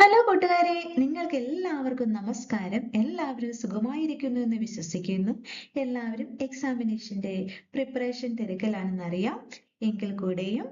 Hello കൂട്ടുകാരെ, നിങ്ങൾക്ക് എല്ലാവർക്കും നമസ്കാരം. എല്ലാവരും സുഖമായിരിക്കുന്നു എന്ന് വിശ്വസിക്കുന്നു. എല്ലാവരും എക്സാമിനേഷന്റെ പ്രിപ്പറേഷൻ തിരക്കിലാണെന്നറിയാം. എങ്കിൽ കൂടെയും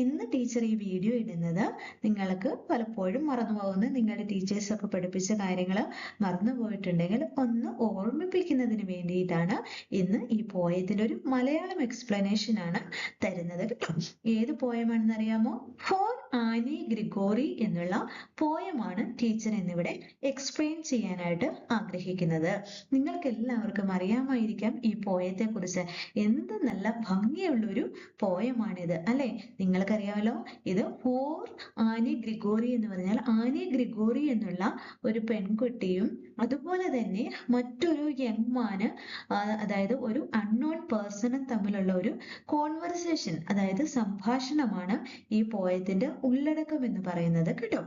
ഇന്ന് ടീച്ചർ ഈ വീഡിയോ ഇടുന്നത് നിങ്ങൾക്ക് പലപ്പോഴും മറന്നുപോകുന്ന നിങ്ങളുടെ ടീച്ചേഴ്സൊക്കെ പഠിപ്പിച്ച കാര്യങ്ങൾ മറന്നുപോയിട്ടുണ്ടെങ്കിൽ ഒന്ന് ഓർമ്മിപ്പിക്കുന്നതിന് വേണ്ടിയിട്ടാണ് ഇന്ന് ഈ പോയത്തിന്റെ ഒരു മലയാളം എക്സ്പ്ലനേഷൻ ആണ് തരുന്നത് കേട്ടോ. ഏത് പോയമാണെന്ന് അറിയാമോ? ഫോർ ആനി ഗ്രിഗോറി എന്നുള്ള പോയമാണ് ടീച്ചർ എന്നിവിടെ എക്സ്പ്ലെയിൻ ചെയ്യാനായിട്ട് ആഗ്രഹിക്കുന്നത്. നിങ്ങൾക്ക് എല്ലാവർക്കും അറിയാമായിരിക്കാം ഈ പോയത്തെ കുറിച്ച്. എന്ത് നല്ല ഭംഗിയുള്ളൊരു പോയമാണിത് അല്ലെ? നിങ്ങൾക്കറിയാമല്ലോ, ഇത് ഫോർ ആനി ഗ്രിഗോറി എന്ന് പറഞ്ഞാൽ ആനി ഗ്രിഗോറി എന്നുള്ള ഒരു പെൺകുട്ടിയും അതുപോലെ തന്നെ മറ്റൊരു യങ് മാന് അതായത് ഒരു അൺനോൺ പേഴ്സണും തമ്മിലുള്ള ഒരു കോൺവെർസേഷൻ, അതായത് സംഭാഷണമാണ് ഈ പോയത്തിന്റെ ഉള്ളടക്കം എന്ന് പറയുന്നത് കേട്ടോ.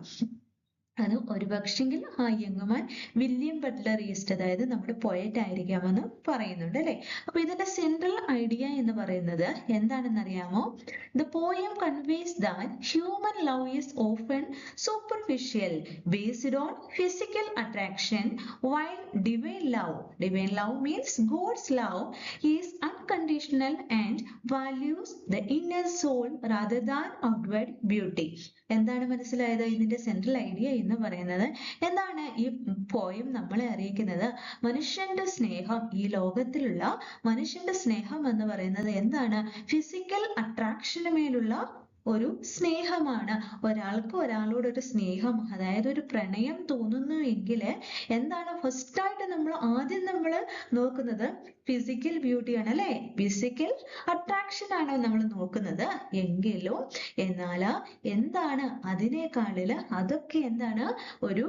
അത് ഒരുപക്ഷെങ്കിൽ ആ യങ്ങമാൻ വില്യം ബട്ട്ലർ ഈസ്റ്റ്, അതായത് നമ്മുടെ പോയറ്റ് ആയിരിക്കാമെന്ന് പറയുന്നുണ്ട് അല്ലെ. അപ്പൊ ഇതിന്റെ സെൻട്രൽ ഐഡിയ എന്ന് പറയുന്നത് എന്താണെന്ന് അറിയാമോ? The poem conveys that human love is often superficial, based on physical attraction, while divine love means God's love is unconditional and values the inner soul rather than outward beauty. എന്താണ് മനസ്സിലായത്? ഇതിന്റെ central idea എന്ന് പറയുന്നത് എന്താണ്? ഈ poem നമ്മളെ അറിയിക്കുന്നത് മനുഷ്യന്റെ സ്നേഹം, ഈ ലോകത്തിലുള്ള മനുഷ്യന്റെ സ്നേഹം എന്ന് പറയുന്നത് എന്താണ്? ഫിസിക്കൽ അട്രാക്ഷന് മേലുള്ള ഒരു സ്നേഹമാണ്. ഒരാൾക്ക് ഒരാളോട് ഒരു സ്നേഹം, അതായത് ഒരു പ്രണയം തോന്നുന്നുവെങ്കിൽ എന്താണ് ഫസ്റ്റ് ആയിട്ട് ആദ്യം നമ്മൾ നോക്കുന്നത്? ഫിസിക്കൽ ബ്യൂട്ടിയാണ് അല്ലെ? ഫിസിക്കൽ അട്രാക്ഷൻ ആണ് നമ്മൾ നോക്കുന്നത്. എങ്കിലും എന്താണ് അതിനേക്കാളില് അതൊക്കെ എന്താണ്? ഒരു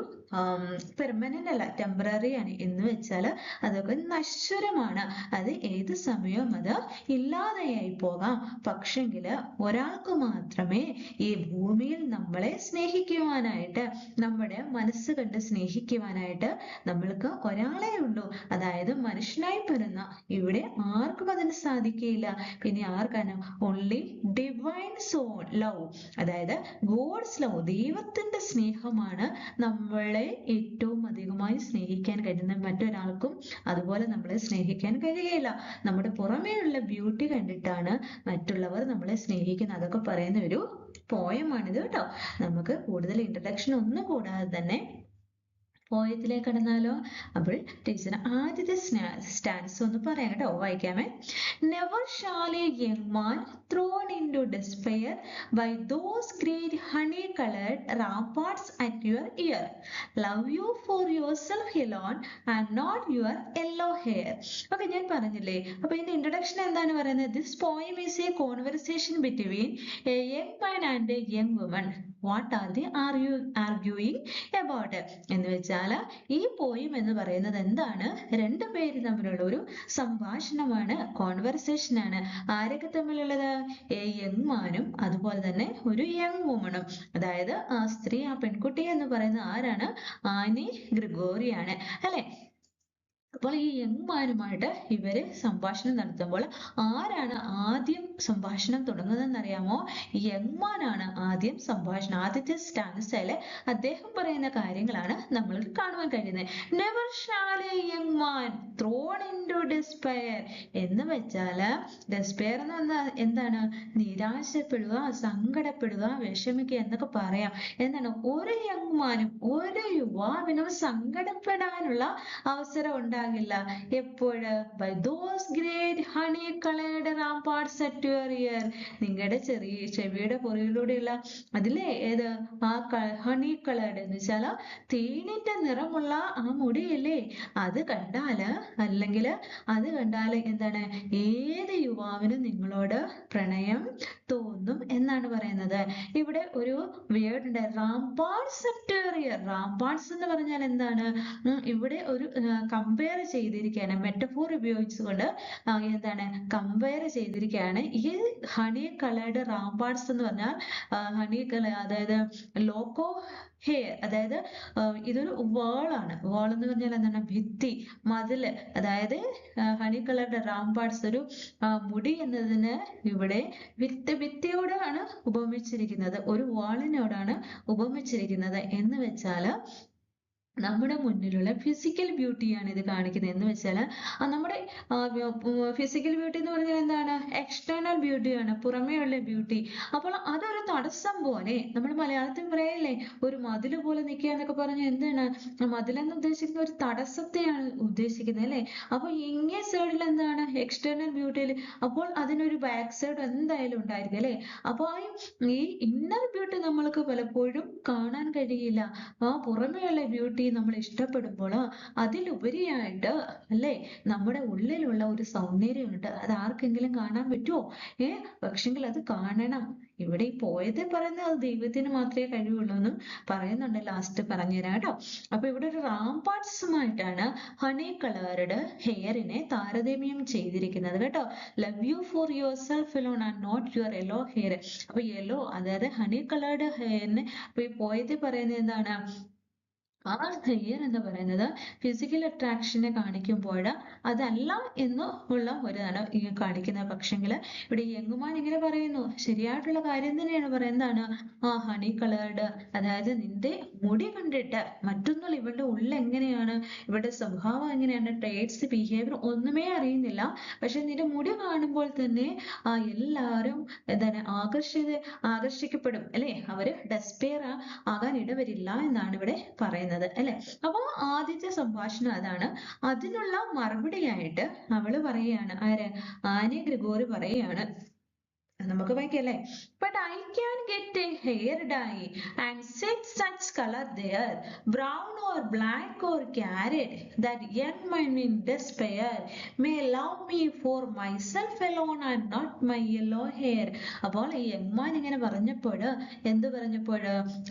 പെർമനന്റ് അല്ല, ടെമ്പററി ആണ്. എന്ന് വെച്ചാൽ അതൊക്കെ നശ്വരമാണ്. അത് ഏത് സമയവും അത് ഇല്ലാതെയായി പോകാം. പക്ഷെങ്കില് ഒരാൾക്ക് മാത്രമേ ഈ ഭൂമിയിൽ നമ്മളെ സ്നേഹിക്കുവാനായിട്ട്, നമ്മുടെ മനസ്സ് കണ്ട് സ്നേഹിക്കുവാനായിട്ട് നമ്മൾക്ക് ഒരാളേ ഉള്ളൂ. അതായത് മനുഷ്യനായി പിറന്ന ഇവിടെ ആർക്കും അതിന് സാധിക്കുകയില്ല. പിന്നെ ആർക്കാണ്? ഓൺലി ഡിവൈൻ സോൾ ലവ്, അതായത് ഗോഡ്സ് ലവ്, ദൈവത്തിന്റെ സ്നേഹമാണ് നമ്മളെ ഏറ്റവും അധികമായി സ്നേഹിക്കാൻ കഴിയുന്നത്. മറ്റൊരാൾക്കും അതുപോലെ നമ്മളെ സ്നേഹിക്കാൻ കഴിയില്ല. നമ്മുടെ പുറമേയുള്ള ബ്യൂട്ടി കണ്ടിട്ടാണ് മറ്റുള്ളവർ നമ്മളെ സ്നേഹിക്കുന്നത്. അതൊക്കെ പറയുന്ന ഒരു പോയമാണിത് കേട്ടോ. നമുക്ക് കൂടുതൽ ഇൻട്രഡക്ഷൻ ഒന്നും കൂടാതെ തന്നെ പോയത്തിലേക്ക് കടന്നാലോ? അപ്പോൾ ടീച്ചർ ആദ്യത്തെ സ്റ്റാൻസ് ഒന്ന് പറയാം കേട്ടോ, വായിക്കാമേ. Never shall a young man thrown into despair by those great honey-colored ramparts at your ear. Love you for yourself alone and not your yellow hair. Okay, ഞാൻ പറഞ്ഞില്ലേ? അപ്പൊ ഇതിന്റെ ഇൻട്രൊഡക്ഷൻ എന്താണ് പറയുന്നത്? This poem is a conversation between a young man and a young woman. What are they arguing about? എന്ന് വെച്ചാൽ ഈ poem എന്ന് പറയുന്നത് എന്താണ്? രണ്ടുപേര് തമ്മിലുള്ള ഒരു സംഭാഷണമാണ്, കോൺവെർസേഷൻ ആണ്. ആരൊക്കെ തമ്മിലുള്ളത്? എ യങ് മാനും അതുപോലെ തന്നെ ഒരു യങ് വുമണും. അതായത് ആ സ്ത്രീ, ആ പെൺകുട്ടി എന്ന് പറയുന്നത് ആരാണ്? ആനി ഗ്രിഗോറിയാണ് അല്ലെ. അപ്പോൾ ഈ യങ് മാനുമായിട്ട് ഇവര് സംഭാഷണം നടത്തുമ്പോൾ ആരാണ് ആദ്യം സംഭാഷണം തുടങ്ങുന്നതെന്ന് അറിയാമോ? യങ് മാനാണ് ആദ്യം സംഭാഷണം. ആദ്യത്തെ സ്റ്റാൻസയില് അദ്ദേഹം പറയുന്ന കാര്യങ്ങളാണ് നമ്മൾക്ക് കാണുവാൻ കഴിയുന്നത്. Never shall a young man thrown into despair എന്ന് വെച്ചാല്, ഡിസ്പെയർ എന്ന് പറഞ്ഞാൽ എന്താണ്? നിരാശപ്പെടുക, സങ്കടപ്പെടുക, വിഷമിക്കുക എന്നൊക്കെ പറയാം. എന്താണ്? ഒരു യങ് മാനും ഒരു യുവാവിനും സങ്കടപ്പെടാനുള്ള അവസരം ഉണ്ടാകില്ല. എപ്പോഴ്? By those great honey coloured ramparts at your ear. നിങ്ങളുടെ ചെവിയുടെ പുറകിലൂടെയുള്ള അതിലെ ഏത് ആ ഹണി കളേർഡ് എന്ന് വെച്ചാല് തേനിന്റെ നിറമുള്ള ആ മുടിയില്ലേ, അത് കണ്ടാല് എന്താണ്? ഏത് യുവാവിനും നിങ്ങളോട് പ്രണയം തോന്നും എന്നാണ് പറയുന്നത്. ഇവിടെ ഒരു വേർഡ് ഉണ്ട്, റാംപാർട്സ് അറ്റ് യുവർ ഇയർ. റാംപാർട്സ് എന്ന് പറഞ്ഞാൽ എന്താണ്? ഇവിടെ ഒരു കമ്പയർ കമ്പയർ ചെയ്തിരിക്കുകയാണ്, മെറ്റഫോർ ഉപയോഗിച്ചുകൊണ്ട് എന്താണ് കമ്പയർ ചെയ്തിരിക്കുകയാണ്. ഈ ഹണി കളേർഡ് റാംപാർട്സ് എന്ന് പറഞ്ഞാൽ ഹണി കളർ, അതായത് ലോക്കോ ഹെയർ, അതായത് ഇതൊരു വാളാണ്. വാൾ എന്ന് പറഞ്ഞാൽ എന്താണ്, ഭിത്തി, മതില്. അതായത് ഹണി കളറുടെ റാംപാർട്സ് ഒരു മുടി എന്നതിന് ഇവിടെ ഭിത്തിയോടാണ് ഉപമിച്ചിരിക്കുന്നത്, ഒരു വാളിനോടാണ് ഉപമിച്ചിരിക്കുന്നത്. എന്ന് വെച്ചാല് നമ്മുടെ മുന്നിലുള്ള ഫിസിക്കൽ ബ്യൂട്ടിയാണ് ഇത് കാണിക്കുന്നത്. എന്ന് വെച്ചാൽ നമ്മുടെ ഫിസിക്കൽ ബ്യൂട്ടി എന്ന് പറഞ്ഞാൽ എന്താണ്, എക്സ്റ്റേണൽ ബ്യൂട്ടിയാണ്, പുറമേയുള്ള ബ്യൂട്ടി. അപ്പോൾ അതൊരു തടസ്സം പോലെ, നമ്മൾ മലയാളത്തിൽ പറയല്ലേ ഒരു മതില് പോലെ നിൽക്കുക എന്നൊക്കെ പറഞ്ഞാൽ എന്താണ്, മതിലെന്ന് ഉദ്ദേശിക്കുന്ന ഒരു തടസ്സത്തെയാണ് ഉദ്ദേശിക്കുന്നത് അല്ലെ. അപ്പൊ ഇങ്ങേ സൈഡിൽ എന്താണ്, എക്സ്റ്റേണൽ ബ്യൂട്ടിയിൽ, അപ്പോൾ അതിനൊരു ബാക്ക് സൈഡ് എന്തായാലും ഉണ്ടായിരിക്കും അല്ലെ. അപ്പൊ ഈ ഇന്നർ ബ്യൂട്ടി നമ്മൾക്ക് പലപ്പോഴും കാണാൻ കഴിയില്ല. പുറമേയുള്ള ബ്യൂട്ടി നമ്മൾ ഇഷ്ടപ്പെടുമ്പോൾ അതിലുപരിയായിട്ട് അല്ലെ നമ്മുടെ ഉള്ളിലുള്ള ഒരു സൗന്ദര്യമുണ്ട്, അത് ആർക്കെങ്കിലും കാണാൻ പറ്റുമോ? പക്ഷെങ്കിൽ അത് കാണണം. ഇവിടെ ഈ പോയത് പറയുന്നത് അത് ദൈവത്തിന് മാത്രമേ കഴിവുള്ളൂ എന്ന് പറയുന്നുണ്ട്. ലാസ്റ്റ് പറഞ്ഞുതരാം കേട്ടോ. അപ്പൊ ഇവിടെ ഒരു റാംപാർട്സുമായിട്ടാണ് ഹണി കളേർഡ് ഹെയറിനെ താരതമ്യം ചെയ്തിരിക്കുന്നത് കേട്ടോ. Love you for yourself alone and not your yellow hair. അപ്പൊ യെല്ലോ, അതായത് ഹണി കളേർഡ് ഹെയറിന് ഇപ്പൊ ഈ പോയത് പറയുന്നത് എന്താണ്, ആ ഹെയർ എന്ന് പറയുന്നത് ഫിസിക്കൽ അട്രാക്ഷനെ കാണിക്കുമ്പോൾ അതല്ല എന്ന് ഉള്ള ഒരിതാണ് ഈ കാണിക്കുന്നത്. പക്ഷെങ്കിൽ ഇവിടെ യങ്ങുമാൻ ഇങ്ങനെ പറയുന്നു, ശരിയായിട്ടുള്ള കാര്യം തന്നെയാണ് പറയുന്നതാണ്. ഹണി കളേർഡ്, അതായത് നിന്റെ മുടി കണ്ടിട്ട്, മറ്റൊന്നുള്ള ഇവളുടെ ഉള്ളിൽ എങ്ങനെയാണ്, ഇവളുടെ സ്വഭാവം എങ്ങനെയാണ്, ട്രേഡ്സ്, ബിഹേവിയർ ഒന്നുമേ അറിയുന്നില്ല. പക്ഷെ നിന്റെ മുടി കാണുമ്പോൾ തന്നെ എല്ലാവരും എന്താണ് ആകർഷിക്കപ്പെടും അല്ലെ, അവര് ഡെസ്പെയർ ആകാൻ ഇടവരില്ല എന്നാണ് ഇവിടെ പറയുന്നത് അല്ലെ. അപ്പൊ ആദ്യത്തെ സംഭാഷണം അതാണ്. അതിനുള്ള മറുപടിയായിട്ട് അവള് പറയാണ്, ആനി ഗ്രിഗോറി പറയാണ്, നമുക്ക് വായിക്കല്ലേ. But I can get a hair dye and set such colour there, brown or black or carrot, that young men in despair may love me for myself alone and not my yellow hair. അപ്പോൾ ഈ യങ്മാൻ ഇങ്ങനെ പറഞ്ഞപ്പോൾ, എന്ത് പറഞ്ഞപ്പോൾ,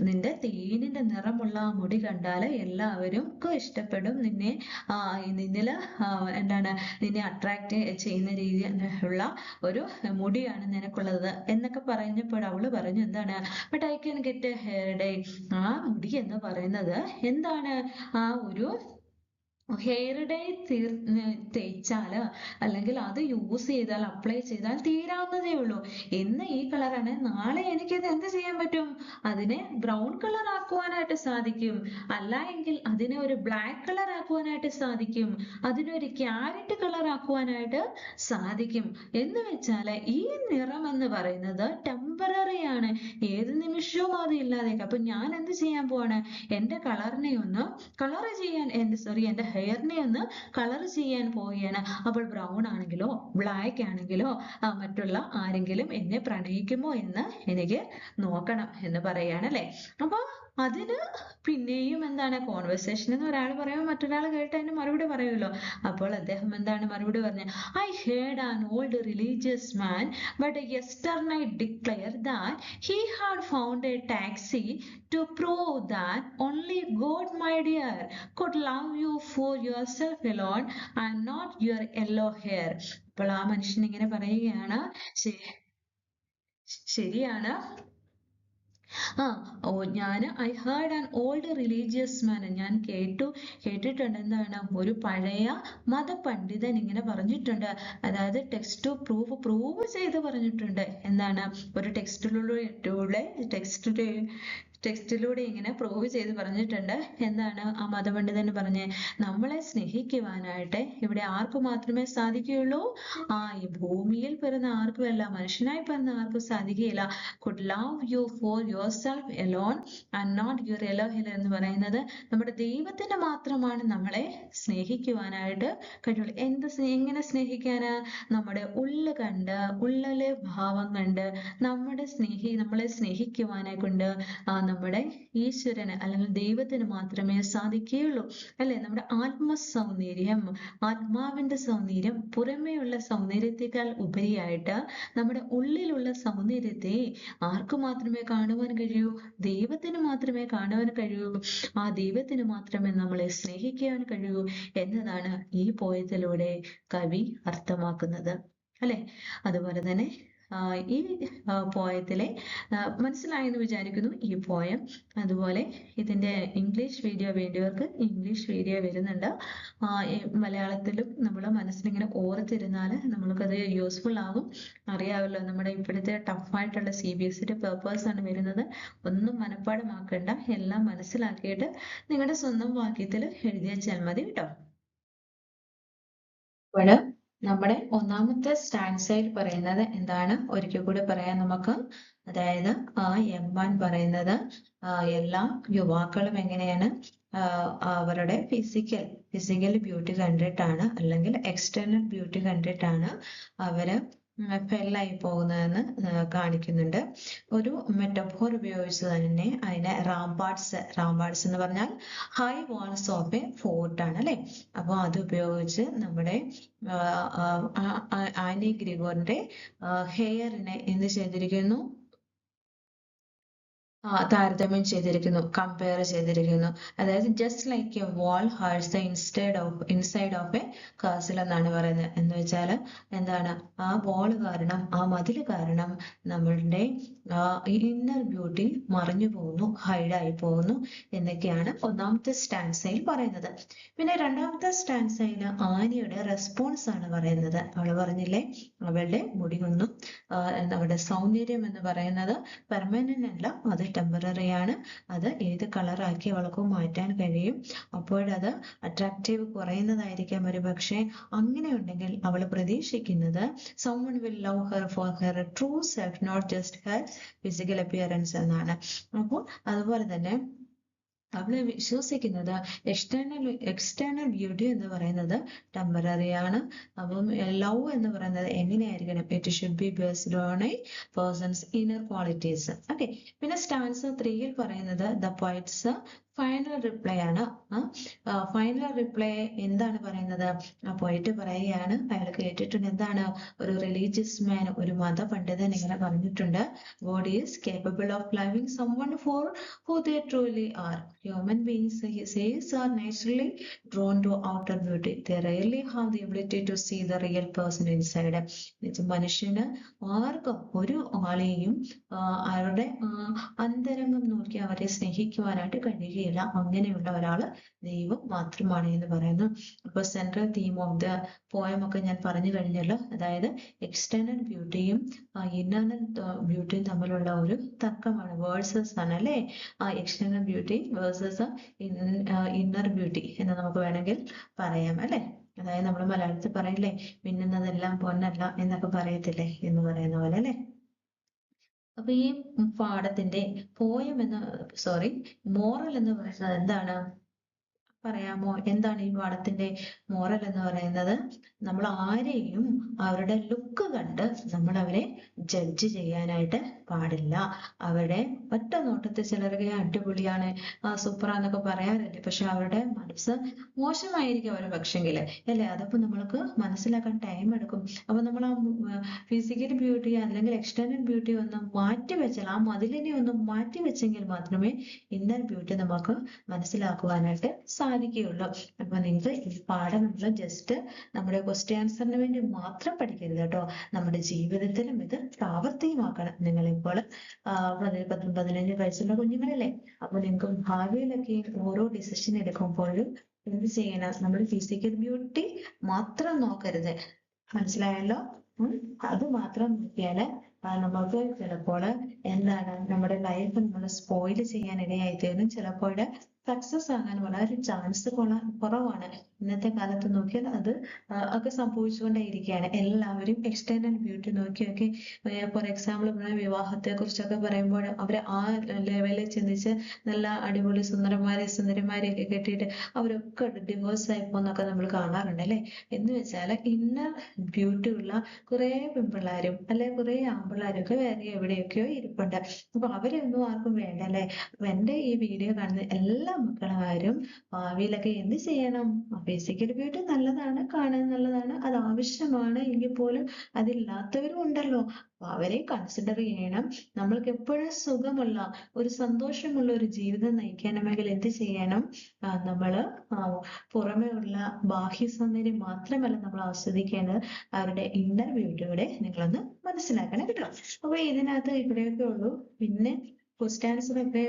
നിന്റെ തേനിന്റെ നിറമുള്ള മുടി കണ്ടാല് എല്ലാവരും ഇഷ്ടപ്പെടും, നിന്നില് എന്താണ്, നിന്നെ അട്രാക്ട് ചെയ്യുന്ന രീതിയിലുള്ള ഒരു മുടിയാണ് നിനക്കുള്ളത് എന്നൊക്കെ പറഞ്ഞപ്പോൾ അവള് പറഞ്ഞു എന്താണ്, but I can get a hair dye. ആ മുടി എന്ന് പറയുന്നത് എന്താണ്, ഒരു ഹെയർ ഡൈ തേച്ചാല് അല്ലെങ്കിൽ അത് യൂസ് ചെയ്താൽ, അപ്ലൈ ചെയ്താൽ തീരാവുന്നതേ ഉള്ളൂ. ഇന്ന് ഈ കളറാണ്, നാളെ എനിക്കത് എന്ത് ചെയ്യാൻ പറ്റും, അതിനെ ബ്രൗൺ കളർ ആക്കുവാനായിട്ട് സാധിക്കും, അല്ല എങ്കിൽ അതിനെ ഒരു ബ്ലാക്ക് കളർ ആക്കുവാനായിട്ട് സാധിക്കും, അതിനൊരു ക്യാരറ്റ് കളർ ആക്കുവാനായിട്ട് സാധിക്കും. എന്ന് വെച്ചാല് ഈ നിറം എന്ന് പറയുന്നത് ടെമ്പററി ആണ്, ഏത് നിമിഷവും അത് ഇല്ലാതേക്കാം. അപ്പൊ ഞാൻ എന്ത് ചെയ്യാൻ പോവാണ്, എന്റെ കളറിനെ ഒന്ന് കളർ ചെയ്യാൻ, എന്റെ ഹെയറിനെ ഒന്ന് കളർ ചെയ്യാൻ പോവുകയാണ്. അപ്പോൾ ബ്രൗൺ ആണെങ്കിലോ ബ്ലാക്ക് ആണെങ്കിലോ മറ്റുള്ള ആരെങ്കിലും എന്നെ പ്രണയിക്കുമോ എന്ന് എനിക്ക് നോക്കണം എന്ന് പറയാണ് അല്ലെ. അപ്പൊ അതിന് പിന്നെയും എന്താണ്, കോൺവെർസേഷൻ എന്ന് ഒരാൾ പറയുമ്പോൾ മറ്റൊരാൾ കേട്ട് അതിന് മറുപടി പറയുമല്ലോ. അപ്പോൾ അദ്ദേഹം എന്താണ് മറുപടി പറഞ്ഞത്, I heard an old religious man but yesternight declare that he had found a taxi to prove that only God, my dear, could love you for yourself alone and not your yellow hair. അപ്പോൾ ആ മനുഷ്യൻ ഇങ്ങനെ പറയുകയാണ്, ശരിയാണ്, I heard an old religious man, ഞാൻ കേട്ടിട്ടുണ്ട് എന്താണ്, ഒരു പഴയ മതപണ്ഡിതൻ ഇങ്ങനെ പറഞ്ഞിട്ടുണ്ട്, അതായത് പ്രൂവ് ചെയ്ത് പറഞ്ഞിട്ടുണ്ട്. എന്താണ്, ഒരു ടെക്സ്റ്റിലൂടെ ഇങ്ങനെ പ്രൂവ് ചെയ്ത് പറഞ്ഞിട്ടുണ്ട്. എന്താണ് ആ മതപണ്ഡിതൻ പറഞ്ഞ്, നമ്മളെ സ്നേഹിക്കുവാനായിട്ട് ഇവിടെ ആർക്കു മാത്രമേ സാധിക്കുകയുള്ളൂ, ഈ ഭൂമിയിൽ പിറന്ന ആർക്കുമല്ല, മനുഷ്യനായി പിറന്ന ആർക്കും സാധിക്കുകയില്ല. could love you for yourself alone and not your yellow hair എന്ന് പറയുന്നത് നമ്മുടെ ദൈവത്തിന് മാത്രമാണ് നമ്മളെ സ്നേഹിക്കുവാനായിട്ട് കഴിയുള്ളൂ. എങ്ങനെ സ്നേഹിക്കാന്, നമ്മുടെ ഉള്ളിലെ ഭാവം കണ്ട് നമ്മളെ സ്നേഹിക്കുവാനെ കൊണ്ട് നമ്മുടെ ഈശ്വരന് അല്ലെങ്കിൽ ദൈവത്തിന് മാത്രമേ സാധിക്കുകയുള്ളൂ. അല്ലെ? നമ്മുടെ ആത്മസൗന്ദര്യം, ആത്മാവിന്റെ സൗന്ദര്യം പുറമേയുള്ള സൗന്ദര്യത്തെക്കാൾ ഉപരിയായിട്ട് നമ്മുടെ ഉള്ളിലുള്ള സൗന്ദര്യത്തെ ആർക്ക് മാത്രമേ കാണുവാൻ കഴിയൂ? ദൈവത്തിന് മാത്രമേ കാണുവാൻ കഴിയൂ. ആ ദൈവത്തിന് മാത്രമേ നമ്മളെ സ്നേഹിക്കുവാൻ കഴിയൂ എന്നതാണ് ഈ പോയത്തിലൂടെ കവി അർത്ഥമാക്കുന്നത്. അല്ലെ? അതുപോലെ തന്നെ ഈ പോയത്തിലെ മനസ്സിലായെന്ന് വിചാരിക്കുന്നു ഈ പോയം. അതുപോലെ ഇതിന്റെ ഇംഗ്ലീഷ് വീഡിയോ വേണ്ടിയവർക്ക് ഇംഗ്ലീഷ് വീഡിയോ വരുന്നുണ്ട്. മലയാളത്തിലും നമ്മൾ മനസ്സിലിങ്ങനെ ഓർത്തിരുന്നാൽ നമ്മൾക്കത് യൂസ്ഫുൾ ആകും. അറിയാമല്ലോ, നമ്മുടെ ഇപ്പോഴത്തെ ടഫായിട്ടുള്ള CBSE പേപ്പേഴ്സ് ആണ് വരുന്നത്. ഒന്നും മനഃപ്പാടമാക്കണ്ട, എല്ലാം മനസ്സിലാക്കിയിട്ട് നിങ്ങളുടെ സ്വന്തം വാക്യത്തിൽ എഴുതി വെച്ചാൽ മതി കേട്ടോ. അപ്പോൾ നമ്മുടെ ഒന്നാമത്തെ സ്റ്റാൻസയിൽ പറയുന്നത് എന്താണ്? ഒരിക്കൽ കൂടി പറയാം നമുക്ക്. അതായത് M1 പറയുന്നത് എല്ലാ യുവാക്കളും എങ്ങനെയാണ് അവരുടെ ഫിസിക്കൽ ബ്യൂട്ടി കണ്ടിട്ടാണ്, അല്ലെങ്കിൽ എക്സ്റ്റേണൽ ബ്യൂട്ടി കണ്ടിട്ടാണ് അവര് ഫെല്ലായി പോകുന്നതെന്ന് കാണിക്കുന്നുണ്ട്. ഒരു മെറ്റഫോർ ഉപയോഗിച്ച് തന്നെ അതിനെ റാംപാർട്സ് എന്ന് പറഞ്ഞാൽ high walls of a fort ആണ്, അല്ലെ? അപ്പൊ അത് ഉപയോഗിച്ച് നമ്മുടെ ആനി ഗ്രിഗോറിന്റെ ഹെയറിനെ എന്ത് ചെയ്തിരിക്കുന്നു? താരതമ്യം ചെയ്തിരിക്കുന്നു, കമ്പയർ ചെയ്തിരിക്കുന്നു. അതായത് just like A wall has the inside of A castle എന്നാണ് പറയുന്നത്. എന്ന് വെച്ചാൽ എന്താണ്? ആ വാൾ കാരണം, ആ മതിൽ കാരണം നമ്മളുടെ ഇന്നർ ബ്യൂട്ടി മറിഞ്ഞു പോകുന്നു, ഹൈഡായി പോകുന്നു എന്നൊക്കെയാണ് ഒന്നാമത്തെ സ്റ്റാൻസയിൽ പറയുന്നത്. പിന്നെ രണ്ടാമത്തെ സ്റ്റാൻസയിൽ ആനിയുടെ റെസ്പോൺസ് ആണ് പറയുന്നത്. അവള് പറഞ്ഞില്ലേ, അവളുടെ മുടിയൊന്നും നമ്മുടെ സൗന്ദര്യം എന്ന് പറയുന്നത് പെർമനന്റ് അല്ല, അത് ടെമ്പററി ആണ്. അത് ഏത് കളറാക്കി അവൾക്ക് മാറ്റാൻ കഴിയും. അപ്പോഴത് അട്രാക്റ്റീവ് കുറയുന്നതായിരിക്കാം ഒരു പക്ഷേ. അങ്ങനെ ഉണ്ടെങ്കിൽ അവൾ പ്രതീക്ഷിക്കുന്നത് someone will love her for her true self, not just her physical appearance എന്നാണ്. അപ്പോൾ അതുപോലെ തന്നെ അവള് വിശ്വസിക്കുന്നത് എക്സ്റ്റേണൽ ബ്യൂട്ടി എന്ന് പറയുന്നത് ടെമ്പററി ആണ്. അപ്പം ലവ് എന്ന് പറയുന്നത് എങ്ങനെയായിരിക്കണം? It should be based on a person's inner qualities. Okay. പിന്നെ സ്റ്റാൻസ 3യിൽ പറയുന്നത് ദ പോയറ്റ്സ് ഫൈനൽ റിപ്ലൈ ആണ്. ഫൈനൽ റിപ്ലൈ എന്താണ് പറയുന്നത്? ആ പോയിട്ട് പറയുകയാണ്, അയാൾ കേട്ടിട്ടുണ്ട് എന്താണ്? ഒരു റിലീജിയസ് മാൻ, ഒരു മതപണ്ഡിതൻ ഇങ്ങനെ പറഞ്ഞിട്ടുണ്ട്, God is capable of loving someone for who they truly are. Human beings, he says, are naturally drawn to outer beauty. They rarely have the ability to see the real person inside. മനുഷ്യന് ആർക്കും ഒരു ആളെയും അവരുടെ അന്തരംഗം നോക്കി അവരെ സ്നേഹിക്കുവാനായിട്ട് കഴിയുകയില്ല. അങ്ങനെയുള്ള ഒരാള് ദൈവം മാത്രമാണ് എന്ന് പറയുന്നു. അപ്പൊ central theme of the poem ഒക്കെ ഞാൻ പറഞ്ഞു കഴിഞ്ഞല്ലോ. അതായത് എക്സ്റ്റേണൽ ബ്യൂട്ടിയും ഇന്റേണൽ ബ്യൂട്ടിയും തമ്മിലുള്ള ഒരു തർക്കമാണ്, വേഴ്സസ് ആണ്, അല്ലെ? External beauty versus inner beauty എന്ന് നമുക്ക് വേണമെങ്കിൽ പറയാം, അല്ലെ? അതായത് നമ്മൾ മലയാളത്തിൽ പറയില്ലേ, മിന്നുന്നതെല്ലാം പൊന്നല്ല എന്നൊക്കെ പറയത്തില്ലേ എന്ന് പറയുന്ന പോലെ, അല്ലെ? അപ്പൊ ഈ പാഠത്തിന്റെ മോറൽ എന്ന് പറയുന്നത് എന്താണ്? പറയാമോ? എന്താണ് ഈ പാഠത്തിന്റെ മോറൽ എന്ന് പറയുന്നത്? നമ്മൾ ആരെയും അവരുടെ ലുക്ക് കണ്ട് നമ്മൾ അവരെ ജഡ്ജ് ചെയ്യാനായിട്ട് പാടില്ല. അവരുടെ ഒറ്റ നോട്ടത്തിൽ ചിലർക്ക് അടിപൊളിയാണ്, സൂപ്പറാന്നൊക്കെ പറയാറില്ലേ, പക്ഷെ അവരുടെ മനസ്സ് മോശമായിരിക്കും അവരെ പക്ഷെങ്കില്, അല്ലെ? അതപ്പോ നമ്മൾക്ക് മനസ്സിലാക്കാൻ ടൈം എടുക്കും. അപ്പൊ നമ്മൾ ആ ഫിസിക്കൽ ബ്യൂട്ടി അല്ലെങ്കിൽ എക്സ്റ്റേണൽ ബ്യൂട്ടി ഒന്ന് മാറ്റി വെച്ചാൽ, ആ മതിലിനെ ഒന്ന് മാറ്റി വെച്ചെങ്കിൽ മാത്രമേ ഇന്നർ ബ്യൂട്ടി നമുക്ക് മനസ്സിലാക്കുവാനായിട്ട് സാധിക്കുകയുള്ളൂ. അപ്പൊ നിങ്ങൾക്ക് ഈ പാഠം നമ്മൾ ജസ്റ്റ് നമ്മുടെ ക്വസ്റ്റ്യൻ ആൻസറിന് വേണ്ടി മാത്രം പഠിക്കരുത് കേട്ടോ. നമ്മുടെ ജീവിതത്തിലും ഇത് പ്രാവർത്തികമാക്കണം. നിങ്ങളിപ്പോൾ 15 വയസ്സുള്ള കുഞ്ഞുങ്ങളല്ലേ? അപ്പൊ നിങ്ങൾക്ക് ഭാവിയിലൊക്കെ ഓരോ ഡിസിഷൻ എടുക്കുമ്പോഴും എന്ത് ചെയ്യണം? നമ്മൾ ഫിസിക്കൽ ബ്യൂട്ടി മാത്രം നോക്കരുത്. മനസ്സിലായല്ലോ? അത് മാത്രം നോക്കിയാല് നമുക്ക് ചിലപ്പോൾ എന്താണ് നമ്മുടെ ലൈഫ് നമ്മൾ സ്പോയിൽ ചെയ്യാൻ ഇടയായി തീർന്നും. ചിലപ്പോൾ സക്സസ് ആകാൻ വളരെ ചാൻസ് കുറവാണ്. ഇന്നത്തെ കാലത്ത് നോക്കിയാൽ അത് ഒക്കെ സംഭവിച്ചുകൊണ്ടേയിരിക്കുകയാണ്. എല്ലാവരും എക്സ്റ്റേണൽ ബ്യൂട്ടി നോക്കിയൊക്കെ ഫോർ എക്സാമ്പിൾ വിവാഹത്തെ കുറിച്ചൊക്കെ പറയുമ്പോൾ അവർ ആ ലെവലിൽ ചിന്തിച്ച് നല്ല അടിപൊളി സുന്ദരിമാരെയൊക്കെ കെട്ടിയിട്ട് അവരൊക്കെ ഡിവോഴ്സ് ആയി പോകുന്നൊക്കെ നമ്മൾ കാണാറുണ്ട് അല്ലെ. എന്ന് വെച്ചാൽ ഇന്നർ ബ്യൂട്ടി ഉള്ള കുറെ പെൺപിള്ളാരും അല്ലെ കുറെ ആൺപിള്ളാരും ഒക്കെ വേറെ എവിടെയൊക്കെയോ ഇരിപ്പുണ്ട്. അപ്പൊ അവരെയൊന്നും ആർക്കും വേണ്ട അല്ലെ. അപ്പൊ എന്റെ ഈ വീഡിയോ കാണുന്ന എല്ലാ മക്കളാരും ഭാവിയിലൊക്കെ എന്ത് ചെയ്യണം? ഫിസിക്കൽ ബ്യൂട്ടി നല്ലതാണ്, കാണാൻ നല്ലതാണ്, അത് ആവശ്യമാണ്. എങ്കിൽ പോലും അതില്ലാത്തവരും ഉണ്ടല്ലോ. അപ്പൊ അവരെ കൺസിഡർ ചെയ്യണം. നമ്മൾക്ക് എപ്പോഴും സുഖമുള്ള ഒരു സന്തോഷമുള്ള ഒരു ജീവിതം നയിക്കണമെങ്കിൽ എന്ത് ചെയ്യണം? നമ്മള് പുറമേ ഉള്ള ബാഹ്യ സൗന്ദര്യം മാത്രമല്ല നമ്മൾ ആസ്വദിക്കേണ്ടത്, അവരുടെ ഇന്നർ ബ്യൂട്ടിയുടെ നിങ്ങളൊന്ന് മനസ്സിലാക്കണം കേട്ടോ. അപ്പൊ ഇതിനകത്ത് ഇവിടെയൊക്കെ ഉള്ളൂ. പിന്നെ ക്വസ്റ്റ്യൻ ആൻസർ ഒക്കെ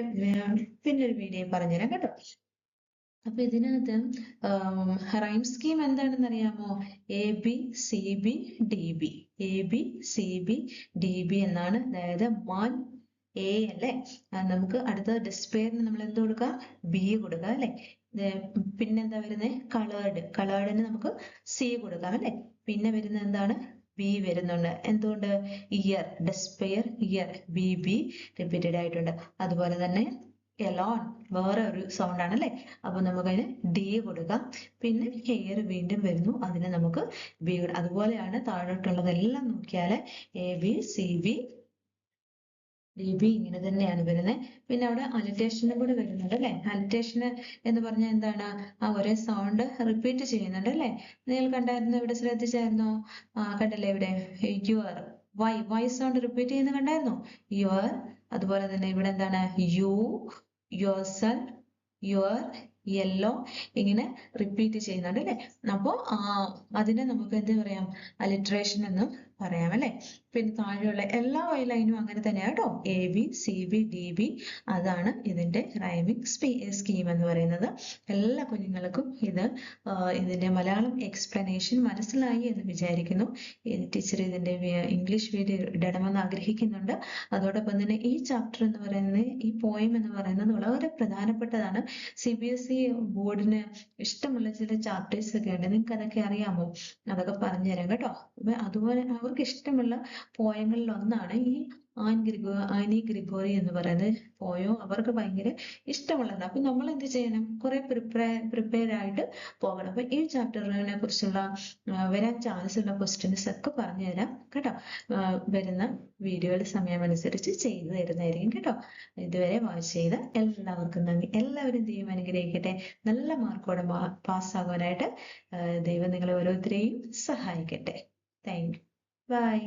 പിന്നെ ഒരു വീഡിയോ പറഞ്ഞുതരാം കേട്ടോ. അപ്പൊ ഇതിനകത്ത് റൈം സ്കീം എന്താണെന്ന് അറിയാമോ? ABCBDB. ABCBDB എന്നാണ്. അതായത് മാൻ A അല്ലെ. നമുക്ക് അടുത്ത ഡിസ്പ്ലേന് നമ്മൾ എന്ത് കൊടുക്കാം? B കൊടുക്കാം അല്ലെ. പിന്നെന്താ വരുന്നത്? കളേർഡിന് നമുക്ക് C കൊടുക്കാം അല്ലെ. പിന്നെ വരുന്നത് എന്താണ്? B വരുന്നുണ്ട്. എന്തുകൊണ്ട്? Year, despair year, BB repeated ആയിട്ടുണ്ട്. അതുപോലെ തന്നെ എലോൺ വേറെ ഒരു സൗണ്ട് ആണ് അല്ലെ. അപ്പൊ നമുക്കതിന് D കൊടുക്കാം. പിന്നെ ഹെയർ വീണ്ടും വരുന്നു, അതിന് നമുക്ക് B കൊടുക്കാം. അതുപോലെയാണ് താഴോട്ടുള്ളതെല്ലാം നോക്കിയാല് ABCBDB ഇങ്ങനെ തന്നെയാണ് വരുന്നത്. പിന്നെ അവിടെ അലിറ്റേഷനും കൂടെ വരുന്നുണ്ട് അല്ലെ. അലിറ്റേഷന് എന്ന് പറഞ്ഞാൽ എന്താണ്? ആ ഒരേ സൗണ്ട് റിപ്പീറ്റ് ചെയ്യുന്നുണ്ട് അല്ലെ. നിങ്ങൾ കണ്ടായിരുന്നോ? ഇവിടെ ശ്രദ്ധിച്ചായിരുന്നോ? കണ്ടല്ലേ ഇവിടെ യുവർ, വൈ സൗണ്ട് റിപ്പീറ്റ് ചെയ്യുന്ന കണ്ടായിരുന്നോ? യുവർ. അതുപോലെ തന്നെ ഇവിടെ എന്താണ്? യു, യുവർ, യുവർ, യെല്ലോ ഇങ്ങനെ റിപ്പീറ്റ് ചെയ്യുന്നുണ്ട് അല്ലെ. അപ്പോ അതിനെ നമുക്ക് എന്ത് പറയാം? അലിട്രേഷൻ എന്നും പറയാം അല്ലെ. പിന്നെ താഴെയുള്ള എല്ലാ ലൈനും അങ്ങനെ തന്നെയാണ് കേട്ടോ. ABCBDB അതാണ് ഇതിന്റെ റൈമിംഗ് സ്കീം എന്ന് പറയുന്നത്. എല്ലാ കുഞ്ഞുങ്ങൾക്കും ഇതിന്റെ മലയാളം എക്സ്പ്ലനേഷൻ മനസ്സിലായി എന്ന് വിചാരിക്കുന്നു. ടീച്ചർ ഇതിന്റെ ഇംഗ്ലീഷ് വീഡിയോ ഇടണമെന്ന് ആഗ്രഹിക്കുന്നുണ്ട്. അതോടൊപ്പം തന്നെ ഈ ചാപ്റ്റർ എന്ന് പറയുന്നത്, ഈ പോയം എന്ന് പറയുന്നത് വളരെ പ്രധാനപ്പെട്ടതാണ്. CBSE ബോർഡിന് ഇഷ്ടമുള്ള ചില ചാപ്റ്റേഴ്സ് ഒക്കെ ഉണ്ട്. നിങ്ങൾക്ക് അതൊക്കെ അറിയാമോ? അതൊക്കെ പറഞ്ഞുതരാം കേട്ടോ. അതുപോലെ അവർക്ക് ഇഷ്ടമുള്ള പോയങ്ങളിൽ ഒന്നാണ് ഈ ആനി ഗ്രിഗോറി എന്ന് പറയുന്നത് പോയോ. അവർക്ക് ഭയങ്കര ഇഷ്ടമുള്ളതാണ്. അപ്പൊ നമ്മൾ എന്ത് ചെയ്യണം? കുറെ പ്രിപ്പയർ ആയിട്ട് പോകണം. അപ്പൊ ഈ ചാപ്റ്ററിനെ കുറിച്ചുള്ള വരാൻ ചാൻസ് ഉള്ള ക്വസ്റ്റ്യൻസ് ഒക്കെ പറഞ്ഞുതരാം കേട്ടോ. വരുന്ന വീഡിയോയുടെ സമയമനുസരിച്ച് ചെയ്തു തരുന്നതായിരിക്കും കേട്ടോ. ഇതുവരെ വാച്ച് ചെയ്ത എല്ലാവർക്കും നന്ദി. എല്ലാവരും ദൈവം അനുഗ്രഹിക്കട്ടെ. നല്ല മാർക്കോടെ പാസ്സാകാനായിട്ട് ദൈവം നിങ്ങളെ ഓരോരുത്തരെയും സഹായിക്കട്ടെ. Thank you. ബൈ.